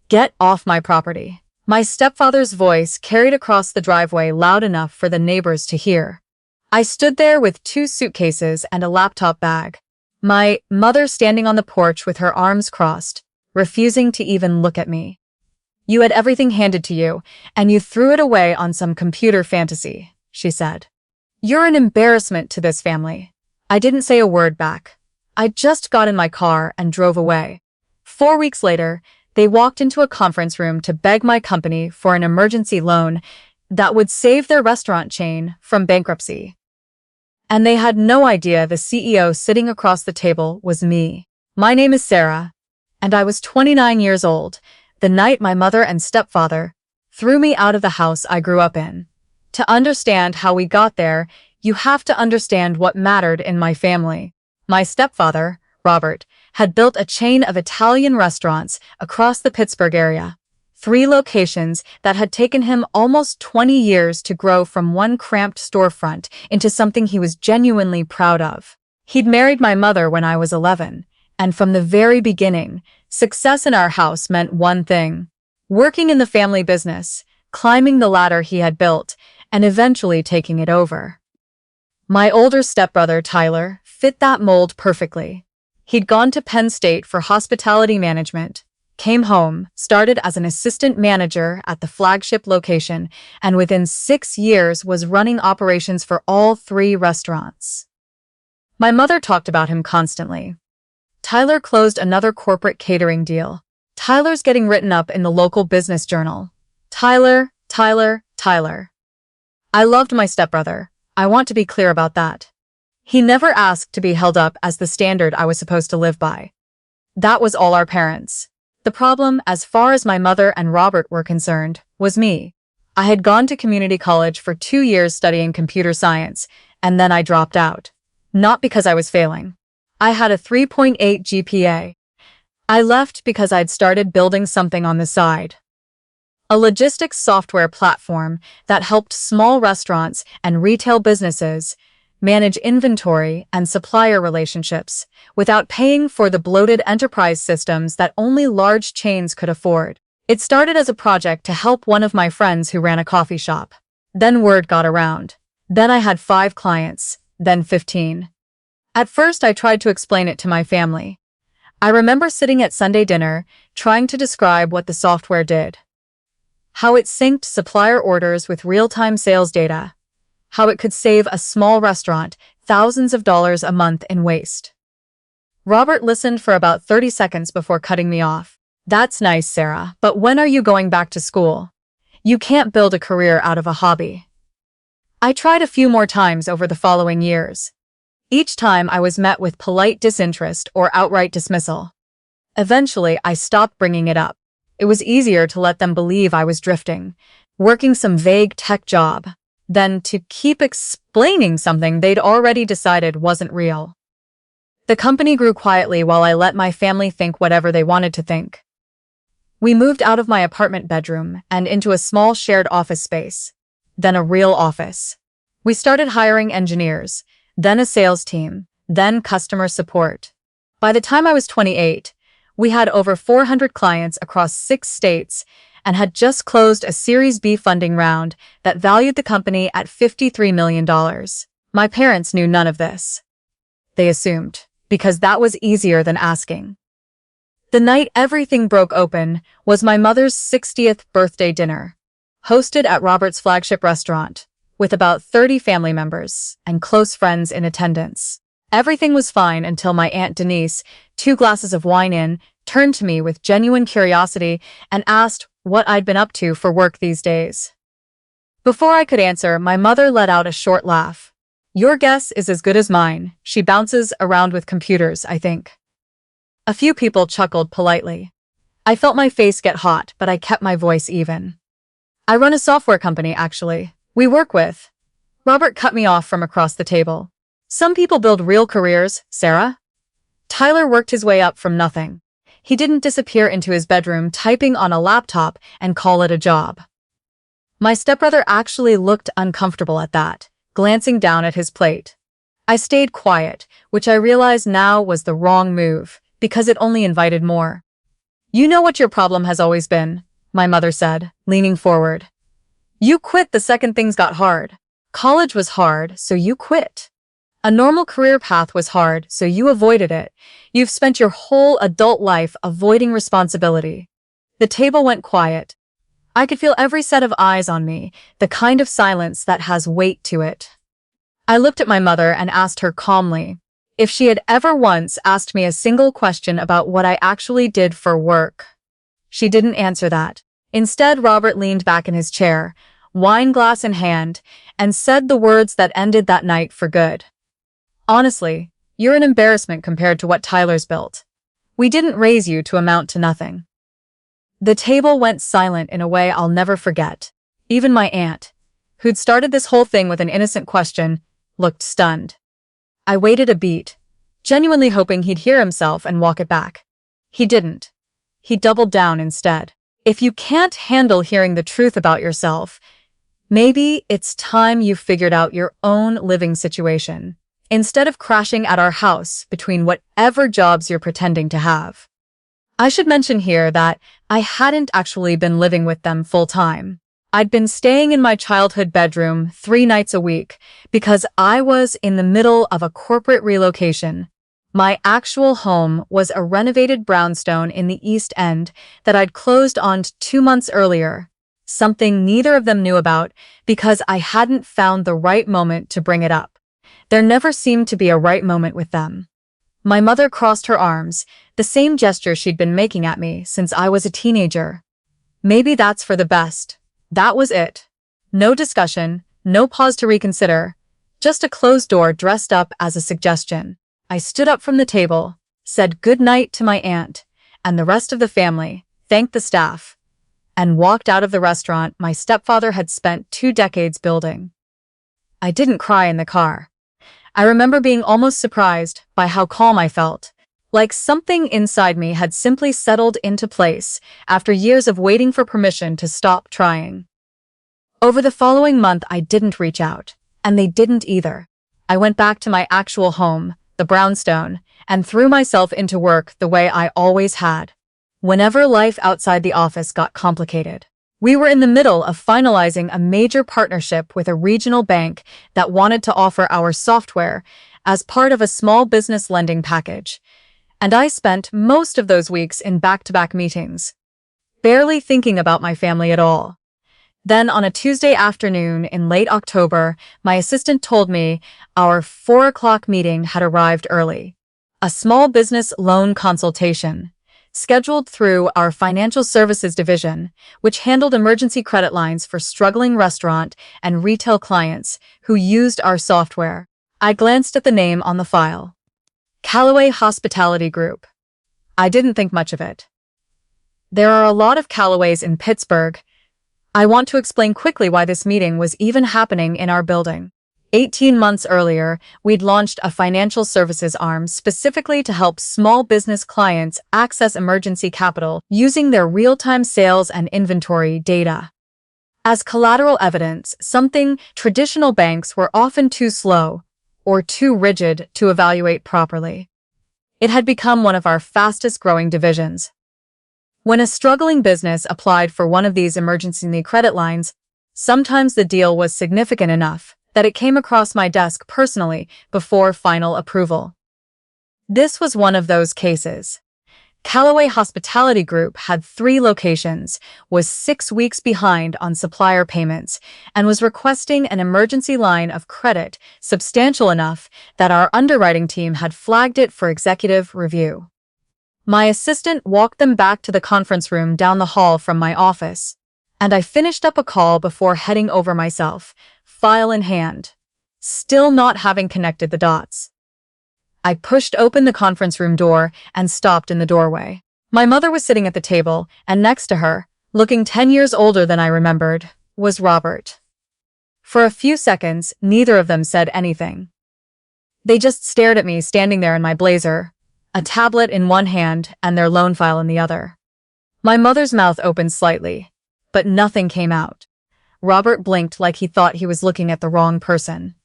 "Get off my property." My stepfather's voice carried across the driveway loud enough for the neighbors to hear. I stood there with 2 suitcases and a laptop bag. My mother standing on the porch with her arms crossed, refusing to even look at me. "You had everything handed to you, and you threw it away on some computer fantasy," she said. "You're an embarrassment to this family." I didn't say a word back. I just got in my car and drove away. 4 weeks later, they walked into a conference room to beg my company for an emergency loan that would save their restaurant chain from bankruptcy. And they had no idea the CEO sitting across the table was me. My name is Sarah, and I was 29 years old the night my mother and stepfather threw me out of the house I grew up in. To understand how we got there, you have to understand what mattered in my family. My stepfather, Robert, had built a chain of Italian restaurants across the Pittsburgh area. 3 locations that had taken him almost 20 years to grow from one cramped storefront into something he was genuinely proud of. He'd married my mother when I was 11, and from the very beginning, success in our house meant one thing: working in the family business, climbing the ladder he had built, and eventually taking it over. My older stepbrother, Tyler, fit that mold perfectly. He'd gone to Penn State for hospitality management, came home, started as an assistant manager at the flagship location, and within 6 years was running operations for all 3 restaurants. My mother talked about him constantly. Tyler closed another corporate catering deal. Tyler's getting written up in the local business journal. Tyler, Tyler, Tyler. I loved my stepbrother. I want to be clear about that. He never asked to be held up as the standard I was supposed to live by. That was all our parents. The problem, as far as my mother and Robert were concerned, was me. I had gone to community college for 2 years studying computer science, and then I dropped out. Not because I was failing. I had a 3.8 GPA. I left because I'd started building something on the side. A logistics software platform that helped small restaurants and retail businesses manage inventory and supplier relationships without paying for the bloated enterprise systems that only large chains could afford. It started as a project to help one of my friends who ran a coffee shop. Then word got around. Then I had 5 clients, then 15. At first, I tried to explain it to my family. I remember sitting at Sunday dinner, trying to describe what the software did. How it synced supplier orders with real-time sales data. How it could save a small restaurant thousands of dollars a month in waste. Robert listened for about 30 seconds before cutting me off. "That's nice, Sarah, but when are you going back to school? You can't build a career out of a hobby." I tried a few more times over the following years. Each time I was met with polite disinterest or outright dismissal. Eventually, I stopped bringing it up. It was easier to let them believe I was drifting, working some vague tech job, than to keep explaining something they'd already decided wasn't real. The company grew quietly while I let my family think whatever they wanted to think. We moved out of my apartment bedroom and into a small shared office space, then a real office. We started hiring engineers, then a sales team, then customer support. By the time I was 28, we had over 400 clients across 6 states and had just closed a Series B funding round that valued the company at $53 million. My parents knew none of this. They assumed, because that was easier than asking. The night everything broke open was my mother's 60th birthday dinner, hosted at Robert's flagship restaurant, with about 30 family members and close friends in attendance. Everything was fine until my Aunt Denise, 2 glasses of wine in, turned to me with genuine curiosity and asked what I'd been up to for work these days. Before I could answer, my mother let out a short laugh. "Your guess is as good as mine. She bounces around with computers, I think." A few people chuckled politely. I felt my face get hot, but I kept my voice even. "I run a software company, actually. We work with—" Robert cut me off from across the table. "Some people build real careers, Sarah." Tyler worked his way up from nothing. He didn't disappear into his bedroom typing on a laptop and call it a job. My stepbrother actually looked uncomfortable at that, glancing down at his plate. I stayed quiet, which I realized now was the wrong move, because it only invited more. You know what your problem has always been, my mother said, leaning forward. You quit the second things got hard. College was hard, so you quit. A normal career path was hard, so you avoided it. You've spent your whole adult life avoiding responsibility. The table went quiet. I could feel every set of eyes on me, the kind of silence that has weight to it. I looked at my mother and asked her calmly if she had ever once asked me a single question about what I actually did for work. She didn't answer that. Instead, Robert leaned back in his chair, wine glass in hand, and said the words that ended that night for good. Honestly, you're an embarrassment compared to what Tyler's built. We didn't raise you to amount to nothing. The table went silent in a way I'll never forget. Even my aunt, who'd started this whole thing with an innocent question, looked stunned. I waited a beat, genuinely hoping he'd hear himself and walk it back. He didn't. He doubled down instead. If you can't handle hearing the truth about yourself, maybe it's time you figured out your own living situation, instead of crashing at our house between whatever jobs you're pretending to have. I should mention here that I hadn't actually been living with them full-time. I'd been staying in my childhood bedroom 3 nights a week because I was in the middle of a corporate relocation. My actual home was a renovated brownstone in the East End that I'd closed on 2 months earlier, something neither of them knew about because I hadn't found the right moment to bring it up. There never seemed to be a right moment with them. My mother crossed her arms, the same gesture she'd been making at me since I was a teenager. Maybe that's for the best. That was it. No discussion, no pause to reconsider, just a closed door dressed up as a suggestion. I stood up from the table, said good night to my aunt and the rest of the family, thanked the staff, and walked out of the restaurant my stepfather had spent 2 decades building. I didn't cry in the car. I remember being almost surprised by how calm I felt, like something inside me had simply settled into place after years of waiting for permission to stop trying. Over the following month, I didn't reach out, and they didn't either. I went back to my actual home, the brownstone, and threw myself into work the way I always had. Whenever life outside the office got complicated, we were in the middle of finalizing a major partnership with a regional bank that wanted to offer our software as part of a small business lending package. And I spent most of those weeks in back-to-back meetings, barely thinking about my family at all. Then on a Tuesday afternoon in late October, my assistant told me our 4 o'clock meeting had arrived early. A small business loan consultation, scheduled through our financial services division, which handled emergency credit lines for struggling restaurant and retail clients who used our software. I glanced at the name on the file. Callaway Hospitality Group. I didn't think much of it. There are a lot of Callaways in Pittsburgh. I want to explain quickly why this meeting was even happening in our building. 18 months earlier, we'd launched a financial services arm specifically to help small business clients access emergency capital using their real-time sales and inventory data as collateral evidence, something traditional banks were often too slow or too rigid to evaluate properly. It had become one of our fastest-growing divisions. When a struggling business applied for one of these emergency credit lines, sometimes the deal was significant enough that it came across my desk personally before final approval. This was one of those cases. Callaway Hospitality Group had 3 locations, was 6 weeks behind on supplier payments, and was requesting an emergency line of credit substantial enough that our underwriting team had flagged it for executive review. My assistant walked them back to the conference room down the hall from my office, and I finished up a call before heading over myself, file in hand, still not having connected the dots. I pushed open the conference room door and stopped in the doorway. My mother was sitting at the table, and next to her, looking 10 years older than I remembered, was Robert. For a few seconds, neither of them said anything. They just stared at me standing there in my blazer, a tablet in one hand and their loan file in the other. My mother's mouth opened slightly, but nothing came out. Robert blinked like he thought he was looking at the wrong person.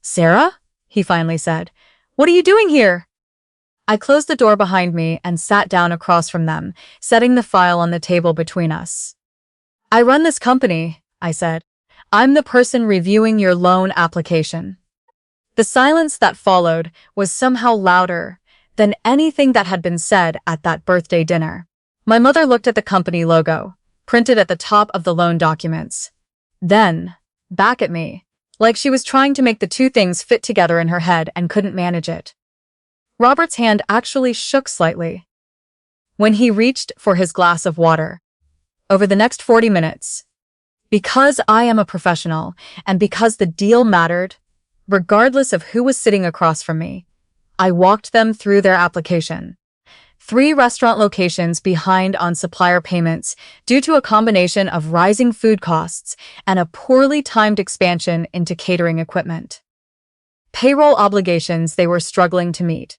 "Sarah?" he finally said. "What are you doing here?" I closed the door behind me and sat down across from them, setting the file on the table between us. I run this company, I said. I'm the person reviewing your loan application. The silence that followed was somehow louder than anything that had been said at that birthday dinner. My mother looked at the company logo, printed at the top of the loan documents. Then, back at me, like she was trying to make the two things fit together in her head and couldn't manage it. Robert's hand actually shook slightly when he reached for his glass of water. Over the next 40 minutes, because I am a professional and because the deal mattered, regardless of who was sitting across from me, I walked them through their application. 3 restaurant locations behind on supplier payments due to a combination of rising food costs and a poorly timed expansion into catering equipment. Payroll obligations they were struggling to meet.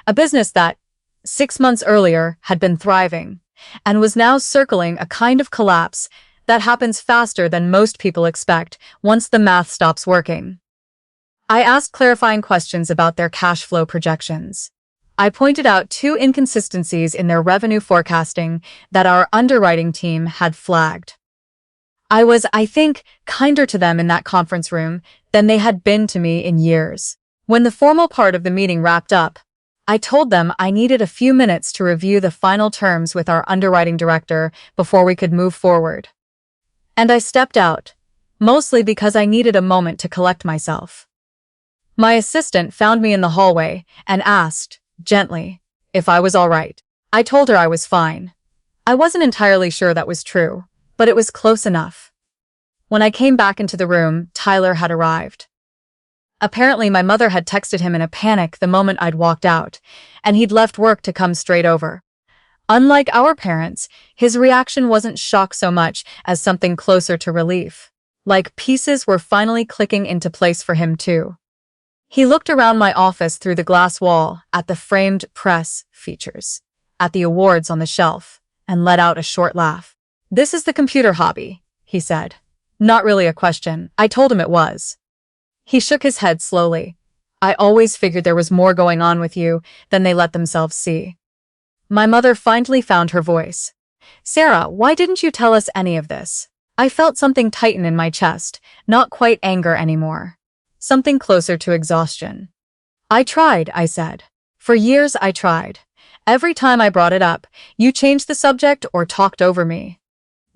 A business that, 6 months earlier, had been thriving and was now circling a kind of collapse that happens faster than most people expect once the math stops working. I asked clarifying questions about their cash flow projections. I pointed out 2 inconsistencies in their revenue forecasting that our underwriting team had flagged. I was, I think, kinder to them in that conference room than they had been to me in years. When the formal part of the meeting wrapped up, I told them I needed a few minutes to review the final terms with our underwriting director before we could move forward. And I stepped out, mostly because I needed a moment to collect myself. My assistant found me in the hallway and asked, gently, if I was all right. I told her I was fine. I wasn't entirely sure that was true, but it was close enough. When I came back into the room, Tyler had arrived. Apparently, my mother had texted him in a panic the moment I'd walked out, and he'd left work to come straight over. Unlike our parents, his reaction wasn't shock so much as something closer to relief. Like pieces were finally clicking into place for him too. He looked around my office through the glass wall, at the framed press features, at the awards on the shelf, and let out a short laugh. "This is the computer hobby," he said. Not really a question. I told him it was. He shook his head slowly. "I always figured there was more going on with you than they let themselves see." My mother finally found her voice. "Sarah, why didn't you tell us any of this?" I felt something tighten in my chest, not quite anger anymore. Something closer to exhaustion. "I tried," I said. "For years I tried. Every time I brought it up, you changed the subject or talked over me.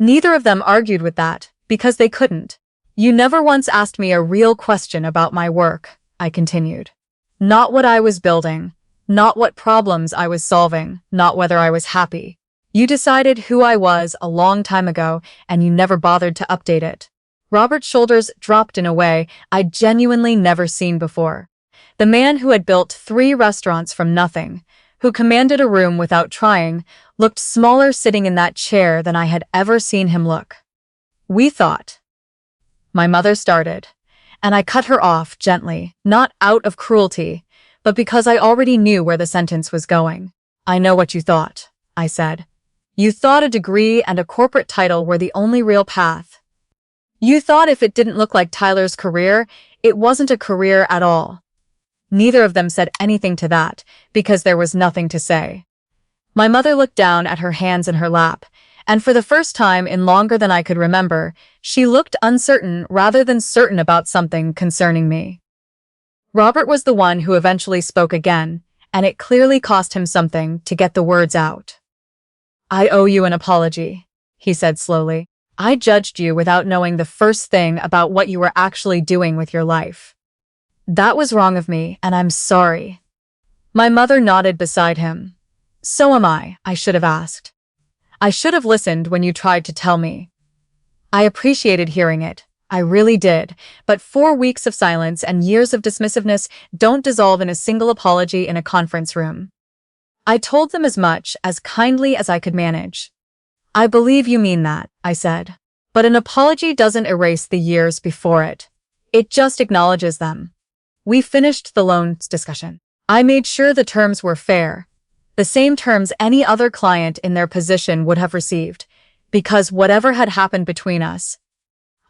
Neither of them argued with that, because they couldn't. You never once asked me a real question about my work," I continued. "Not what I was building, not what problems I was solving, not whether I was happy. You decided who I was a long time ago, and you never bothered to update it." Robert's shoulders dropped in a way I'd genuinely never seen before. The man who had built 3 restaurants from nothing, who commanded a room without trying, looked smaller sitting in that chair than I had ever seen him look. "We thought," my mother started, and I cut her off gently, not out of cruelty, but because I already knew where the sentence was going. "I know what you thought," I said. "You thought a degree and a corporate title were the only real path. You thought if it didn't look like Tyler's career, it wasn't a career at all." Neither of them said anything to that, because there was nothing to say. My mother looked down at her hands in her lap, and for the first time in longer than I could remember, she looked uncertain rather than certain about something concerning me. Robert was the one who eventually spoke again, and it clearly cost him something to get the words out. "I owe you an apology," he said slowly. "I judged you without knowing the first thing about what you were actually doing with your life. That was wrong of me, and I'm sorry." My mother nodded beside him. "So am I should have asked. I should have listened when you tried to tell me." I appreciated hearing it. I really did, but 4 weeks of silence and years of dismissiveness don't dissolve in a single apology in a conference room. I told them as much, as kindly as I could manage. "I believe you mean that," I said. "But an apology doesn't erase the years before it. It just acknowledges them." We finished the loans discussion. I made sure the terms were fair, the same terms any other client in their position would have received, because whatever had happened between us,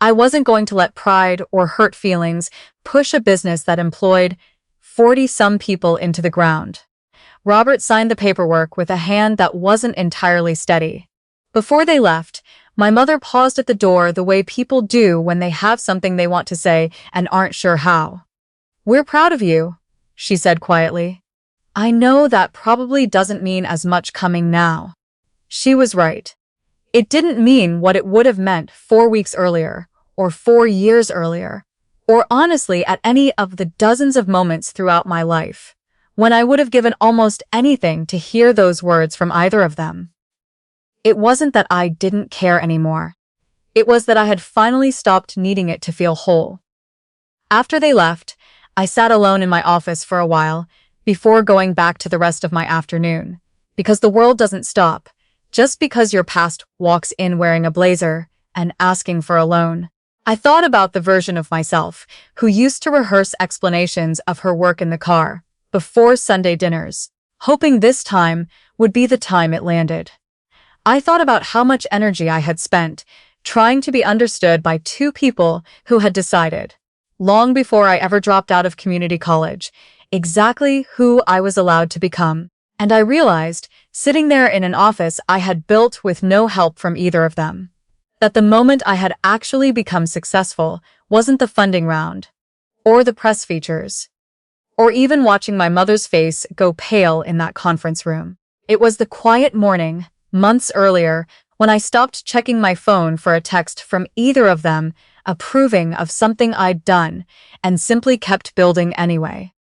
I wasn't going to let pride or hurt feelings push a business that employed 40-some people into the ground. Robert signed the paperwork with a hand that wasn't entirely steady. Before they left, my mother paused at the door the way people do when they have something they want to say and aren't sure how. "We're proud of you," she said quietly. I know that probably doesn't mean as much coming now. She was right. It didn't mean what it would have meant 4 weeks earlier, or 4 years earlier, or honestly at any of the dozens of moments throughout my life, when I would have given almost anything to hear those words from either of them. It wasn't that I didn't care anymore. It was that I had finally stopped needing it to feel whole. After they left, I sat alone in my office for a while before going back to the rest of my afternoon, because the world doesn't stop just because your past walks in wearing a blazer and asking for a loan. I thought about the version of myself who used to rehearse explanations of her work in the car before Sunday dinners, hoping this time would be the time it landed. I thought about how much energy I had spent trying to be understood by two people who had decided, long before I ever dropped out of community college, exactly who I was allowed to become. And I realized, sitting there in an office I had built with no help from either of them, that the moment I had actually become successful wasn't the funding round, or the press features, or even watching my mother's face go pale in that conference room. It was the quiet morning, months earlier, when I stopped checking my phone for a text from either of them approving of something I'd done and simply kept building anyway.